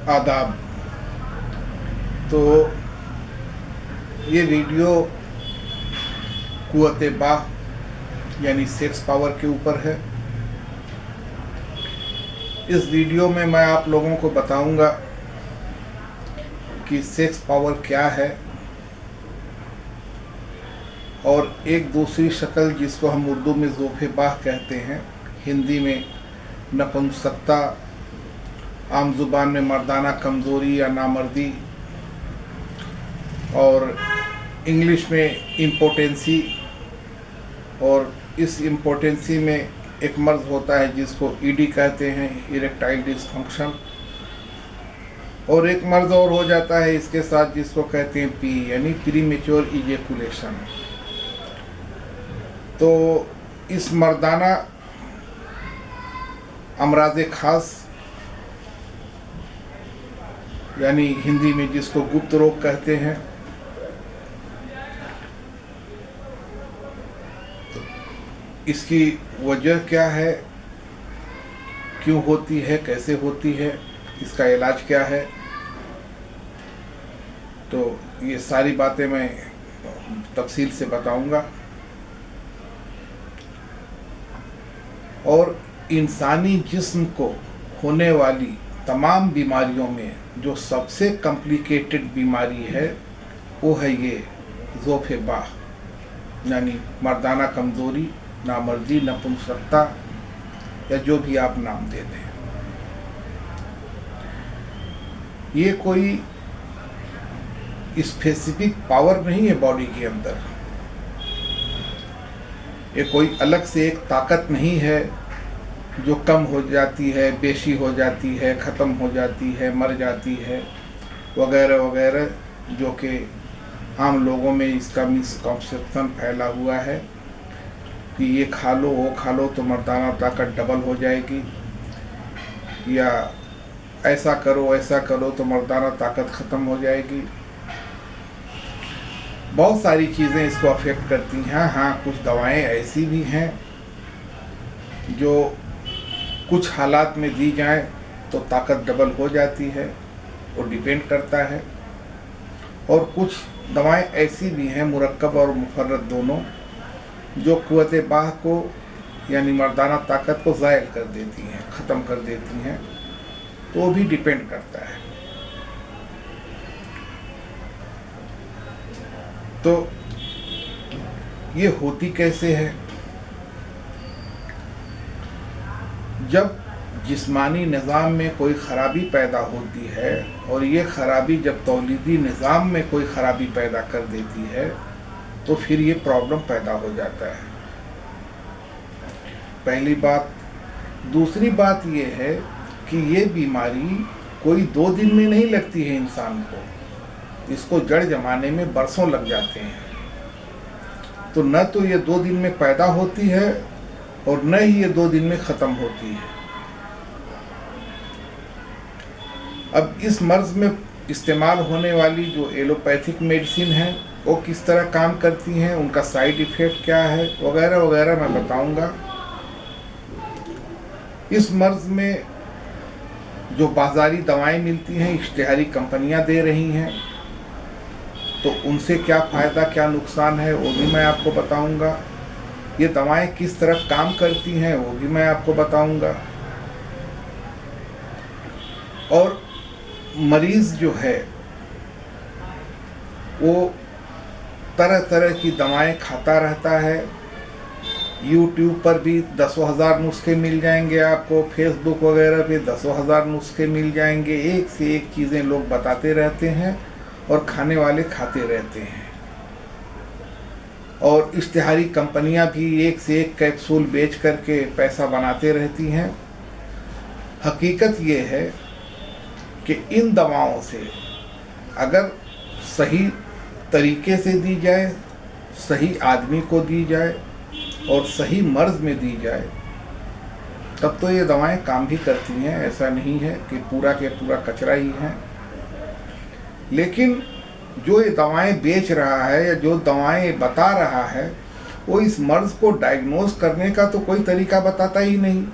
आदाब। तो ये वीडियो कुव्वत बाह यानी सेक्स पावर के ऊपर है। इस वीडियो में मैं आप लोगों को बताऊंगा कि सेक्स पावर क्या है और एक दूसरी शक्ल जिसको हम उर्दू में ज़ोफ़े बाह कहते हैं, हिंदी में नपुंसकता, आम ज़ुबान में मर्दाना कमज़ोरी या नामर्दी, और इंग्लिश में इम्पोटेंसी। और इस इम्पोटेंसी में एक मर्ज होता है जिसको ईडी कहते हैं, इरेक्टाइल डिसफंक्शन, और एक मर्ज और हो जाता है इसके साथ जिसको कहते हैं पी यानी प्रीमेच्योर इजैकुलेशन। तो इस मर्दाना अमराज़ खास यानी हिंदी में जिसको गुप्त रोग कहते हैं, तो इसकी वजह क्या है, क्यों होती है, कैसे होती है, इसका इलाज क्या है, तो ये सारी बातें मैं तफसील से बताऊंगा। और इंसानी जिस्म को होने वाली तमाम बीमारियों में जो सबसे कॉम्प्लिकेटेड बीमारी है वो है ये ज़ोफ़े बाह यानी मर्दाना कमज़ोरी, नामर्दी, नपुंसकता या जो भी आप नाम दे दें। ये कोई स्पेसिफिक पावर नहीं है बॉडी के अंदर, ये कोई अलग से एक ताकत नहीं है जो कम हो जाती है, बेशी हो जाती है, ख़त्म हो जाती है, मर जाती है वगैरह वगैरह, जो कि आम लोगों में इसका मिसकॉन्सेप्शन फैला हुआ है कि ये खा लो वो खा लो तो मर्दाना ताकत डबल हो जाएगी, या ऐसा करो तो मर्दाना ताकत ख़त्म हो जाएगी। बहुत सारी चीज़ें इसको अफेक्ट करती हैं। हाँ, कुछ दवाएं ऐसी भी हैं जो कुछ हालात में दी जाएं तो ताकत डबल हो जाती है, वो डिपेंड करता है। और कुछ दवाएं ऐसी भी हैं, मुरक्कब और मुफर्रद दोनों, जो कुव्वत बाह को यानी मर्दाना ताकत को ज़ायल कर देती हैं, ख़त्म कर देती हैं, तो वो भी डिपेंड करता है। तो ये होती कैसे है? जब जिस्मानी निज़ाम में कोई ख़राबी पैदा होती है, और ये ख़राबी जब तौलीदी निज़ाम में कोई ख़राबी पैदा कर देती है, तो फिर ये प्रॉब्लम पैदा हो जाता है। पहली बात। दूसरी बात ये है कि ये बीमारी कोई 2 दिन में नहीं लगती है इंसान को, इसको जड़ जमाने में बरसों लग जाते हैं। तो न तो ये 2 दिन में पैदा होती है और न ही ये 2 दिन में ख़त्म होती है। अब इस मर्ज़ में इस्तेमाल होने वाली जो एलोपैथिक मेडिसिन है वो किस तरह काम करती हैं, उनका साइड इफ़ेक्ट क्या है वगैरह वगैरह मैं बताऊंगा। इस मर्ज़ में जो बाज़ारी दवाएं मिलती हैं, इश्तिहारी कंपनियां दे रही हैं, तो उनसे क्या फ़ायदा क्या नुकसान है वो भी मैं आपको बताऊंगा। ये दवाएं किस तरह काम करती हैं वो भी मैं आपको बताऊंगा। और मरीज़ जो है वो तरह तरह की दवाएं खाता रहता है। यूट्यूब पर भी 10,000 नुस्खे मिल जाएंगे आपको, फेसबुक वगैरह पे 10,000 नुस्खे मिल जाएंगे। एक से एक चीज़ें लोग बताते रहते हैं और खाने वाले खाते रहते हैं। और इश्तिहारी कंपनियां भी एक से एक कैप्सूल बेच करके पैसा बनाते रहती हैं। हकीकत ये है कि इन दवाओं से अगर सही तरीके से दी जाए, सही आदमी को दी जाए और सही मर्ज़ में दी जाए, तब तो ये दवाएं काम भी करती हैं। ऐसा नहीं है कि पूरा के पूरा कचरा ही है। लेकिन जो ये दवाएं बेच रहा है या जो दवाएं बता रहा है, वो इस मर्ज़ को डायग्नोज करने का तो कोई तरीका बताता ही नहीं।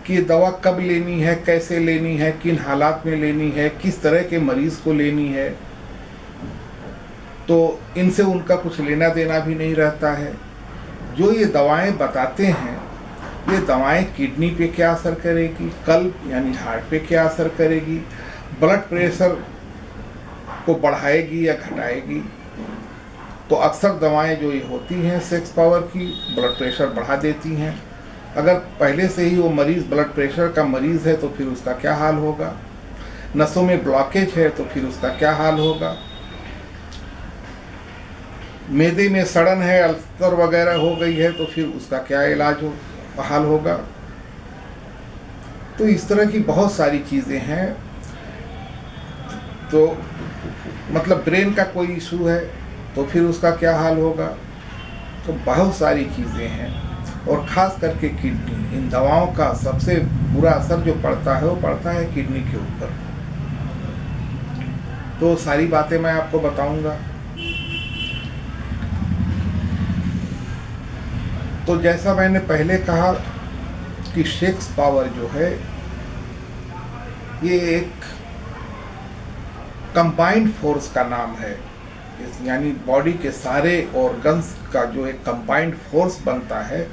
कि ये दवा कब लेनी है, कैसे लेनी है, किन हालात में लेनी है, किस तरह के मरीज को लेनी है, तो इनसे उनका कुछ लेना देना भी नहीं रहता है। जो ये दवाएं बताते हैं, ये दवाएं किडनी पे क्या असर करेगी, कल्ब यानी हार्ट पे क्या असर करेगी, ब्लड प्रेशर को बढ़ाएगी या घटाएगी। तो अक्सर दवाएं जो ये होती हैं सेक्स पावर की, ब्लड प्रेशर बढ़ा देती हैं। अगर पहले से ही वो मरीज़ ब्लड प्रेशर का मरीज़ है तो फिर उसका क्या हाल होगा, नसों में ब्लॉकेज है तो फिर उसका क्या हाल होगा, मैदे में सड़न है, अल्सर वगैरह हो गई है तो फिर उसका क्या इलाज हाल होगा। तो इस तरह की बहुत सारी चीज़ें हैं। तो मतलब ब्रेन का कोई इशू है तो फिर उसका क्या हाल होगा। तो बहुत सारी चीज़ें हैं, और ख़ास करके किडनी, इन दवाओं का सबसे बुरा असर जो पड़ता है वो पड़ता है किडनी के ऊपर। तो सारी बातें मैं आपको बताऊंगा। तो जैसा मैंने पहले कहा कि सेक्स पावर जो है ये एक कंबाइंड फोर्स का नाम है, यानी बॉडी के सारे ऑर्गन्स का जो एक कंबाइंड फोर्स बनता है,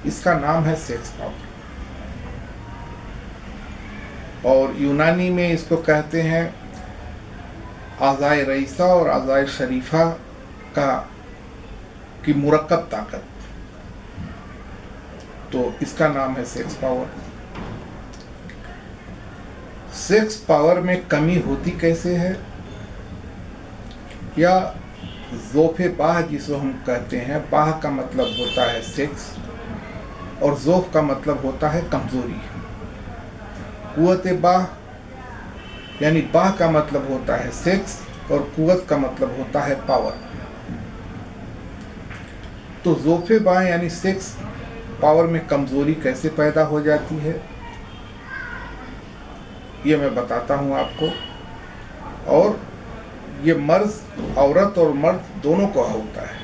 इसका नाम है सेक्स पावर। और यूनानी में इसको कहते हैं आज़ाए रईसा और आज़ाए शरीफा की मुरक्कब ताकत। तो इसका नाम है सेक्स पावर। सेक्स पावर में कमी होती कैसे है, या ज़ोफ़े बाह जिसको हम कहते हैं, बाह का मतलब होता है सेक्स और ज़ोफ़ का मतलब होता है कमज़ोरी। कुव्वत बाह यानी बाह का मतलब होता है सेक्स और कुव्वत का मतलब होता है पावर। तो ज़ोफ़े बाह यानी सेक्स पावर में कमज़ोरी कैसे पैदा हो जाती है ये मैं बताता हूँ आपको। और ये मर्ज, औरत और मर्द दोनों को होता है।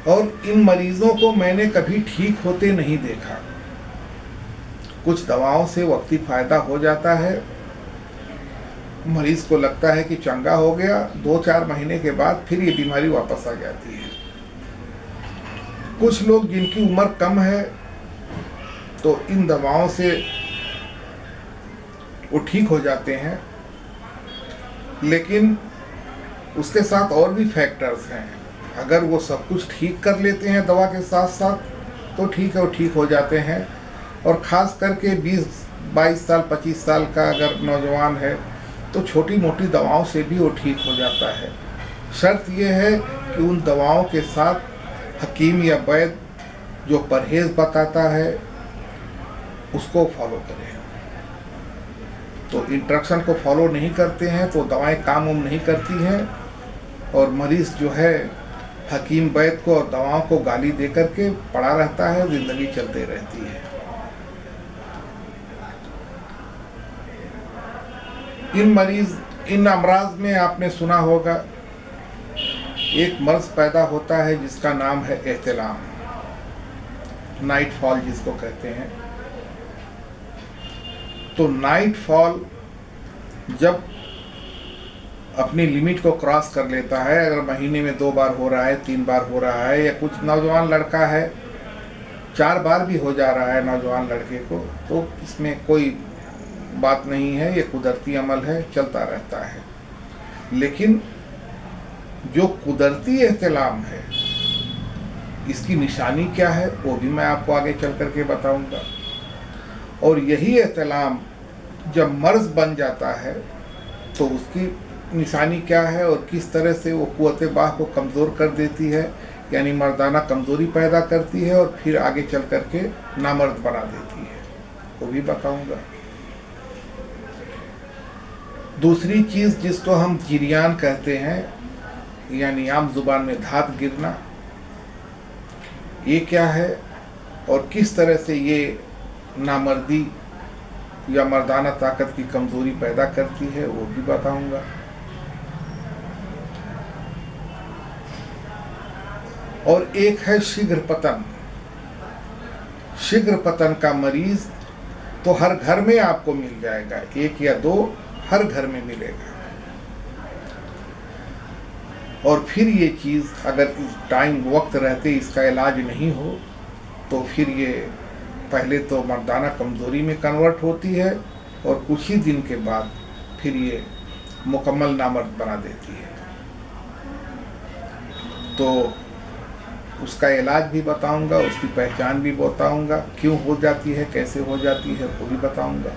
और इन मरीजों को मैंने कभी ठीक होते नहीं देखा। कुछ दवाओं से वक्ती फायदा हो जाता है, मरीज को लगता है कि चंगा हो गया, 2-4 महीने के बाद फिर ये बीमारी वापस आ जाती है। कुछ लोग जिनकी उम्र कम है तो इन दवाओं से वो ठीक हो जाते हैं, लेकिन उसके साथ और भी फैक्टर्स हैं। अगर वो सब कुछ ठीक कर लेते हैं दवा के साथ साथ तो ठीक है, वो ठीक हो जाते हैं। और ख़ास करके 20-22 साल 25 साल का अगर नौजवान है तो छोटी मोटी दवाओं से भी वो ठीक हो जाता है। शर्त ये है कि उन दवाओं के साथ हकीम या वैद्य जो परहेज़ बताता है उसको फॉलो करें। तो इंस्ट्रक्शन को फॉलो नहीं करते हैं तो दवाएं काम नहीं करती हैं, और मरीज़ जो है हकीम वैद्य को और दवाओं को गाली दे करके पड़ा रहता है, ज़िंदगी चलती रहती है। इन अमराज में आपने सुना होगा एक मर्ज पैदा होता है जिसका नाम है एहतिलाम, नाइट फॉल जिसको कहते हैं। तो नाइट फॉल जब अपनी लिमिट को क्रॉस कर लेता है, अगर महीने में 2 बार हो रहा है, 3 बार हो रहा है, या कुछ नौजवान लड़का है 4 बार भी हो जा रहा है नौजवान लड़के को, तो इसमें कोई बात नहीं है, ये कुदरती अमल है, चलता रहता है। लेकिन जो कुदरती एहतिलाम है इसकी निशानी क्या है वो भी मैं आपको आगे चल करके बताऊंगा। और यही एहतिलाम जब मर्ज बन जाता है तो उसकी निशानी क्या है और किस तरह से वो कुव्वत बाह को कमज़ोर कर देती है, यानी मर्दाना कमज़ोरी पैदा करती है और फिर आगे चल करके नामर्द बना देती है, वो भी बताऊंगा। दूसरी चीज़ जिसको हम जिरियान कहते हैं, यानी आम जुबान में धात गिरना, ये क्या है और किस तरह से ये नामर्दी या मर्दाना ताकत की कमज़ोरी पैदा करती है वो भी बताऊंगा। और एक है शीघ्र पतन। शीघ्र पतन का मरीज तो हर घर में आपको मिल जाएगा, 1 या 2 हर घर में मिलेगा। और फिर ये चीज़ अगर इस टाइम वक्त रहते इसका इलाज नहीं हो तो फिर ये पहले तो मर्दाना कमज़ोरी में कन्वर्ट होती है और कुछ ही दिन के बाद फिर ये मुकम्मल नामर्द बना देती है। तो उसका इलाज भी बताऊंगा, उसकी पहचान भी बताऊंगा, क्यों हो जाती है, कैसे हो जाती है वो भी बताऊंगा।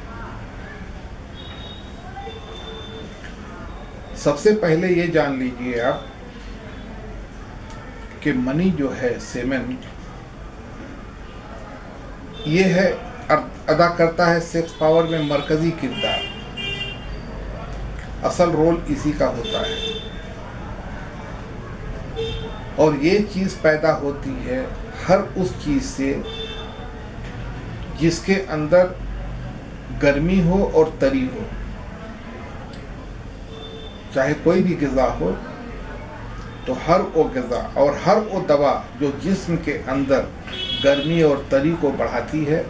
सबसे पहले ये जान लीजिए आप कि मनी जो है, सेमेन, ये है अदा करता है सेक्स पावर में मरकजी किरदार। असल रोल इसी का होता है और ये चीज़ पैदा होती है हर उस चीज़ से जिसके अंदर गर्मी हो और तरी हो। चाहे कोई भी ग़िज़ा हो तो हर वो ग़िज़ा और हर वो दवा जो जिस्म के अंदर गर्मी और तरी को बढ़ाती है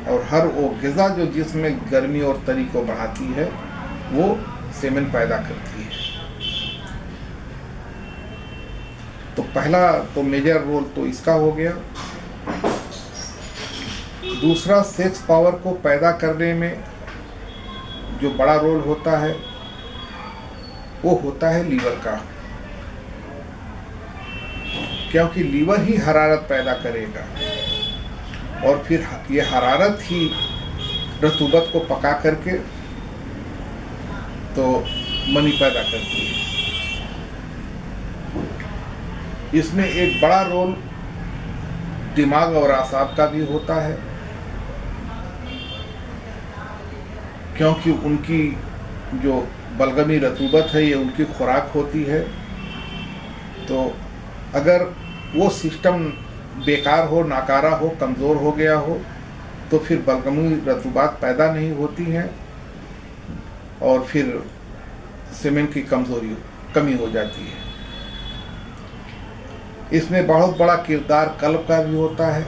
और हर वो ग़िज़ा जो जिस्म में गर्मी और तरी को बढ़ाती है वो सेमेन पैदा करती है। तो पहला तो मेजर रोल तो इसका हो गया। दूसरा, सेक्स पावर को पैदा करने में जो बड़ा रोल होता है वो होता है लीवर का, क्योंकि लीवर ही हरारत पैदा करेगा और फिर ये हरारत ही रतूबत को पका करके तो मनी पैदा करती है। इसमें एक बड़ा रोल दिमाग और आसाब का भी होता है, क्योंकि उनकी जो बलगमी रतूबत है ये उनकी खुराक होती है। तो अगर वो सिस्टम बेकार हो, नाकारा हो, कमज़ोर हो गया हो तो फिर बलगमी रतूबात पैदा नहीं होती हैं और फिर सेमेन की कमी हो जाती है। इसमें बहुत बड़ा किरदार कल्ब का भी होता है,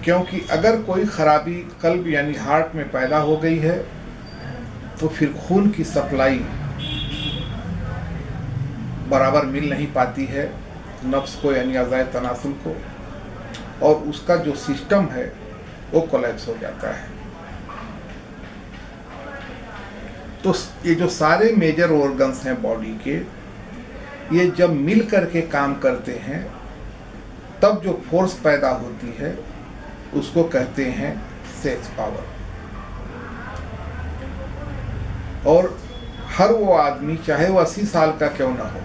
क्योंकि अगर कोई खराबी कल्ब यानी हार्ट में पैदा हो गई है तो फिर खून की सप्लाई बराबर मिल नहीं पाती है नफ्स को यानी अज़ाए तनासुल को, और उसका जो सिस्टम है वो कोलैप्स हो जाता है। तो ये जो सारे मेजर ऑर्गन्स हैं बॉडी के, ये जब मिल करके काम करते हैं तब जो फोर्स पैदा होती है उसको कहते हैं सेक्स पावर। और हर वो आदमी चाहे वो 80 साल का क्यों ना हो,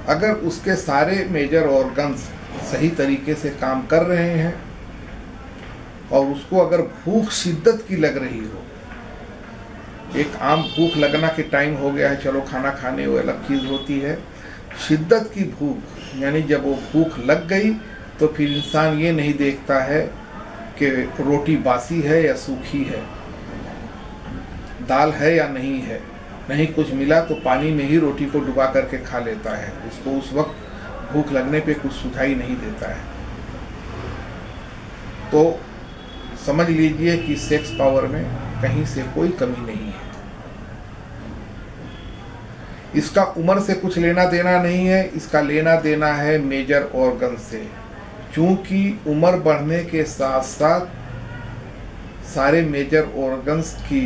अगर उसके सारे मेजर ऑर्गन्स सही तरीके से काम कर रहे हैं और उसको अगर भूख शिद्दत की लग रही हो, एक आम भूख लगना के टाइम हो गया है, चलो खाना खाने वो अलग चीज़ होती है। शिद्दत की भूख यानी जब वो भूख लग गई तो फिर इंसान ये नहीं देखता है कि रोटी बासी है या सूखी है, दाल है या नहीं है, नहीं कुछ मिला तो पानी में ही रोटी को डुबा करके खा लेता है। उसको उस वक्त भूख लगने पे कुछ सुझाई नहीं देता है। तो समझ लीजिए कि सेक्स पावर में कहीं से कोई कमी नहीं है। इसका उम्र से कुछ लेना देना नहीं है, इसका लेना देना है मेजर ऑर्गन से, क्योंकि उम्र बढ़ने के साथ साथ सारे मेजर ऑर्गन्स की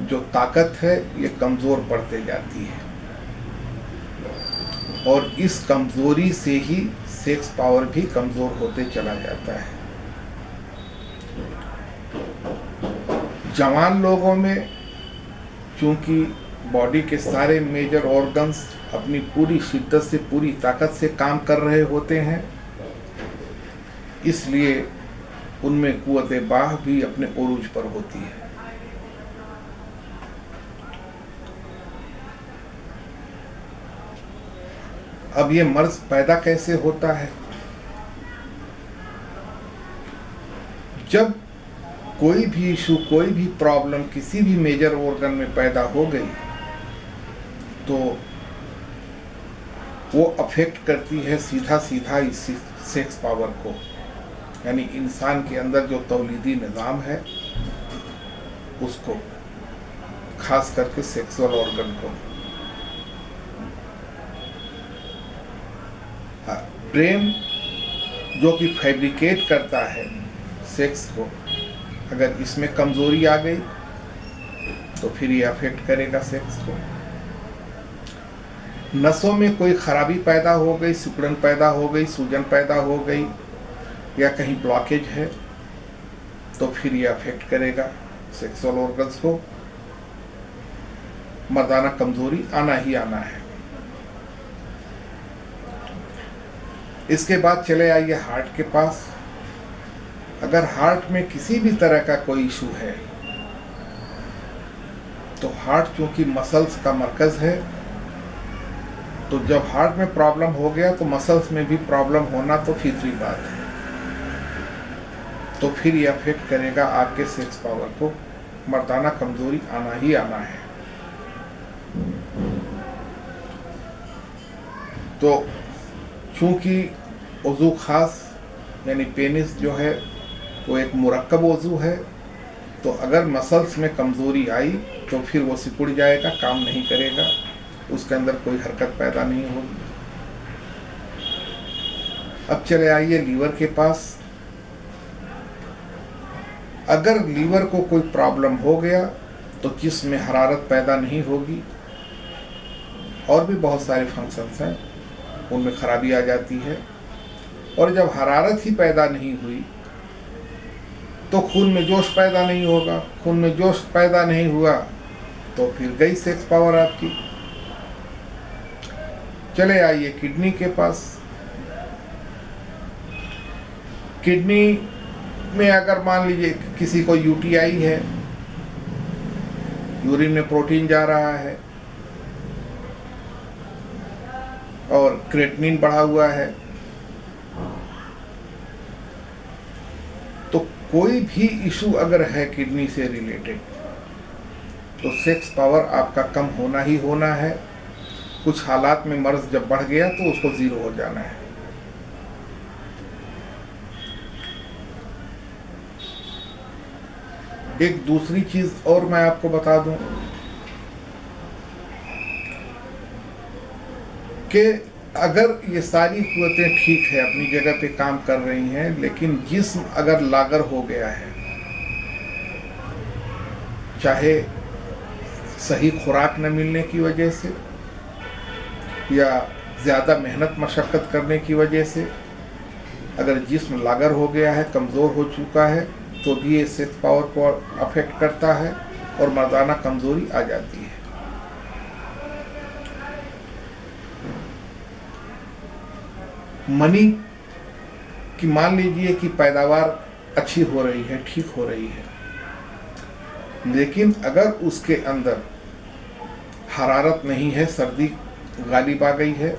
जो ताकत है ये कमज़ोर पड़ते जाती है और इस कमज़ोरी से ही सेक्स पावर भी कमज़ोर होते चला जाता है। जवान लोगों में चूँकि बॉडी के सारे मेजर ऑर्गन्स अपनी पूरी शिद्दत से, पूरी ताकत से काम कर रहे होते हैं, इसलिए उनमें कुव्वत बाह भी अपने उरूज पर होती है। अब ये मर्ज पैदा कैसे होता है? जब कोई भी इशू, कोई भी प्रॉब्लम किसी भी मेजर ऑर्गन में पैदा हो गई तो वो अफेक्ट करती है सीधा सीधा इस सेक्स पावर को, यानी इंसान के अंदर जो तौलीदी निज़ाम है उसको, खास करके सेक्सुअल ऑर्गन को। हाँ, ब्रेन जो कि फैब्रिकेट करता है सेक्स को, अगर इसमें कमज़ोरी आ गई तो फिर ये अफेक्ट करेगा सेक्स को। नसों में कोई खराबी पैदा हो गई, सिकुड़न पैदा हो गई, सूजन पैदा हो गई या कहीं ब्लॉकेज है तो फिर ये अफेक्ट करेगा सेक्सुअल ऑर्गन्स को। मर्दाना कमज़ोरी आना ही आना है। इसके बाद चले आइए हार्ट के पास। अगर हार्ट में किसी भी तरह का कोई इशू है तो हार्ट चूंकि मसल्स का मरकज़ है, तो जब हार्ट में प्रॉब्लम हो गया तो मसल्स में भी प्रॉब्लम होना तो फितरी बात है। तो फिर ये अफेक्ट करेगा आपके सेक्स पावर को। मर्दाना कमज़ोरी आना ही आना है। तो चूँकि उज़ू ख़ास यानी पेनिस जो है वो एक मुरक्कब उज़ू है, तो अगर मसल्स में कमज़ोरी आई तो फिर वो सिकुड़ जाएगा, काम नहीं करेगा, उसके अंदर कोई हरकत पैदा नहीं होगी। अब चले आइए लीवर के पास। अगर लीवर को कोई प्रॉब्लम हो गया तो जिस्म में हरारत पैदा नहीं होगी, और भी बहुत सारे फंक्शंस हैं उनमें खराबी आ जाती है। और जब हरारत ही पैदा नहीं हुई तो खून में जोश पैदा नहीं होगा, खून में जोश पैदा नहीं हुआ तो फिर गई सेक्स पावर आपकी। चले आइए किडनी के पास। किडनी में अगर मान लीजिए किसी को यूटीआई है, यूरिन में प्रोटीन जा रहा है और क्रेटिनिन बढ़ा हुआ है, तो कोई भी इशू अगर है किडनी से रिलेटेड तो सेक्स पावर आपका कम होना ही होना है। कुछ हालात में मर्ज जब बढ़ गया तो उसको ज़ीरो हो जाना है। एक दूसरी चीज़ और मैं आपको बता दूं कि अगर ये सारी कुव्वतें ठीक है, अपनी जगह पे काम कर रही हैं, लेकिन जिस्म अगर लागर हो गया है, चाहे सही खुराक न मिलने की वजह से या ज़्यादा मेहनत मशक्क़त करने की वजह से, अगर जिस्म लागर हो गया है, कमज़ोर हो चुका है, तो भी ये सेक्स पावर को अफेक्ट करता है और मर्दाना कमज़ोरी आ जाती है। मनी की मान लीजिए कि पैदावार अच्छी हो रही है, ठीक हो रही है, लेकिन अगर उसके अंदर हरारत नहीं है, सर्दी गालिब आ गई है,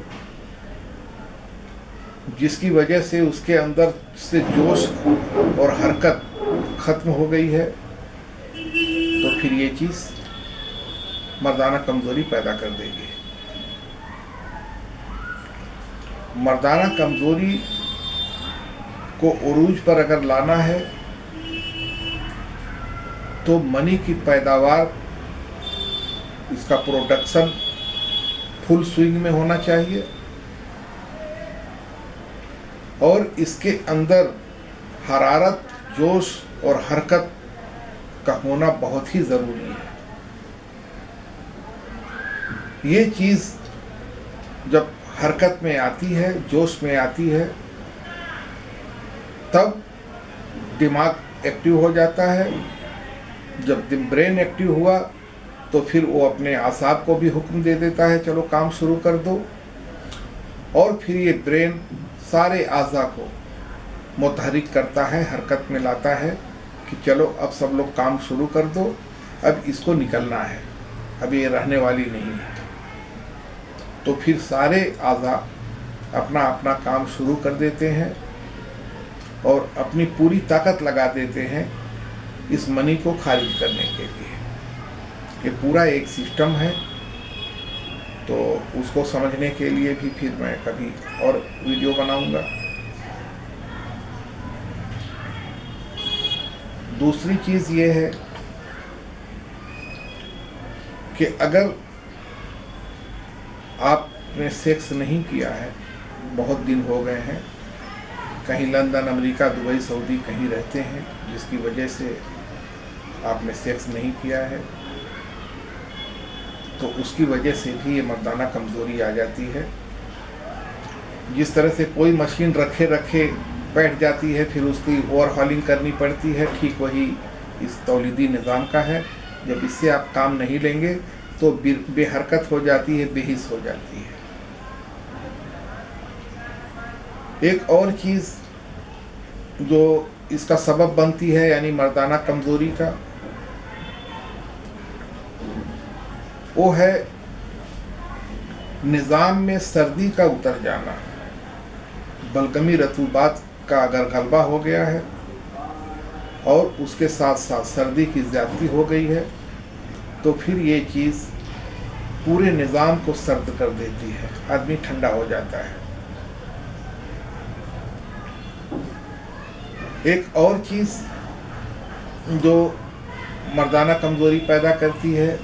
जिसकी वजह से उसके अंदर से जोश और हरकत ख़त्म हो गई है, तो फिर ये चीज़ मर्दाना कमज़ोरी पैदा कर देगी। मर्दाना कमज़ोरी को उरूज पर अगर लाना है तो मनी की पैदावार, इसका प्रोडक्शन फुल स्विंग में होना चाहिए और इसके अंदर हरारत, जोश और हरकत का होना बहुत ही ज़रूरी है। ये चीज़ जब हरकत में आती है, जोश में आती है, तब दिमाग एक्टिव हो जाता है। जब ब्रेन एक्टिव हुआ तो फिर वो अपने आसाब को भी हुक्म दे देता है, चलो काम शुरू कर दो, और फिर ये ब्रेन सारे आज़ा को मुतहरिक करता है, हरकत में लाता है कि चलो अब सब लोग काम शुरू कर दो, अब इसको निकलना है, अब ये रहने वाली नहीं है। तो फिर सारे आज़ा अपना अपना काम शुरू कर देते हैं और अपनी पूरी ताकत लगा देते हैं इस मनी को खारिज करने के लिए। ये पूरा एक सिस्टम है, तो उसको समझने के लिए भी फिर मैं कभी और वीडियो बनाऊंगा। दूसरी चीज़ ये है कि अगर आपने सेक्स नहीं किया है, बहुत दिन हो गए हैं, कहीं लंदन, अमेरिका, दुबई, सऊदी कहीं रहते हैं, जिसकी वजह से आपने सेक्स नहीं किया है, तो उसकी वजह से भी ये मर्दाना कमज़ोरी आ जाती है। जिस तरह से कोई मशीन रखे रखे बैठ जाती है, फिर उसकी ओवरहॉलिंग करनी पड़ती है, ठीक वही इस तौलीदी निज़ाम का है। जब इससे आप काम नहीं लेंगे तो बेहरकत हो जाती है, बेहिस हो जाती है। एक और चीज़ जो इसका सबब बनती है, यानी मर्दाना कमज़ोरी का, वो है निज़ाम में सर्दी का उतर जाना। बलगमी रतूबात का अगर गलबा हो गया है और उसके साथ साथ सर्दी की ज़्यादती हो गई है, तो फिर ये चीज़ पूरे निज़ाम को सर्द कर देती है, आदमी ठंडा हो जाता है। एक और चीज़ जो मर्दाना कमज़ोरी पैदा करती है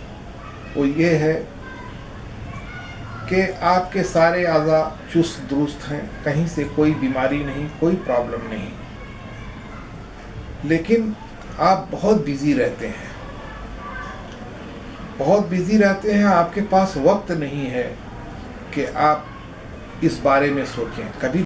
वो ये है कि आपके सारे अज़ा चुस्त दुरुस्त हैं, कहीं से कोई बीमारी नहीं, कोई प्रॉब्लम नहीं, लेकिन आप बहुत बिज़ी रहते हैं, बहुत बिज़ी रहते हैं, आपके पास वक्त नहीं है कि आप इस बारे में सोचें। कभी